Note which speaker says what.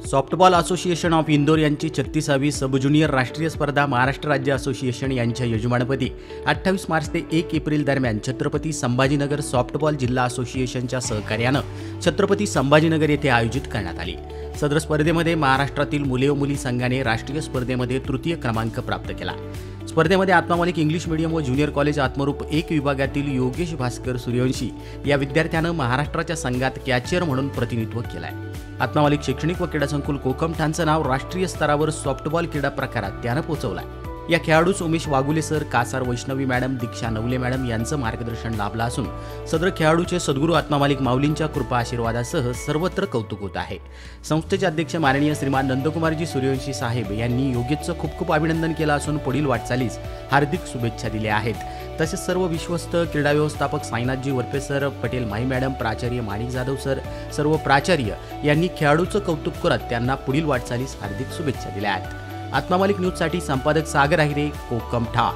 Speaker 1: Softball association of Indore यांची 36वी सब junior राष्ट्रीय स्पर्धा महाराष्ट्र राज्य असोसिएशन यांच्या यजमानपदी 28 मार्च ते 1 एप्रिल दरम्यान छत्रपती संभाजीनगर सॉफ्टबॉल जिल्हा असोसिएशनच्या सहकार्यानं छत्रपती संभाजीनगर येथे आयोजित करण्यात आली। सदर स्पर्धेमध्ये महाराष्ट्रातील मुले व मुली संघाने राष्ट्रीय स्पर्धेमध्ये तृतीय क्रमांक प्राप्त केला। स्पर्धेमध्ये आत्मा मालिक इंग्लिश मीडियम व ज्युनियर कॉलेज आत्मरूप 1 विभागातील योगेश भास्कर सूर्यवंशी या विद्यार्थ्यानं महाराष्ट्राच्या संघात कॅचियर म्हणून प्रतिनिधित्व केलं आहे। आत्मा मालिक शैक्षणिक व क्रीडा संकुल कोकमठाणचं नाव राष्ट्रीय स्तरावर सॉफ्टबॉल क्रीडा प्रकारात त्यानं पोहोचवलं। या खेळाडूस उमेश वागुले सर, कासार वैष्णवी मॅडम, दीक्षा नवले मॅडम यांचं मार्गदर्शन लाभलं असून सदर खेळाडूचे सद्गुरू आत्मा मालिक माऊलींच्या कृपा आशीर्वादासह सर्वत्र कौतुक होत आहे। संस्थेचे अध्यक्ष माननीय श्रीमान नंदकुमारजी सूर्यवंशी साहेब यांनी योगेशचं खूप खूप अभिनंदन केलं असून पुढील वाटचालीस हार्दिक शुभेच्छा दिल्या आहेत। तसेच सर्व विश्वस्त क्रीडा व्यवस्थापक साईनाथजी वरपे सर, पटेल माई मॅडम, प्राचार्य माणिक जाधव सर, सर्व प्राचार्य यांनी खेळाडूचं कौतुक करत त्यांना पुढील वाटचालीस हार्दिक शुभेच्छा दिल्या आहेत। आत्मा मालिक न्यूजसाठी संपादक सागर आहिरे, कोकमठा।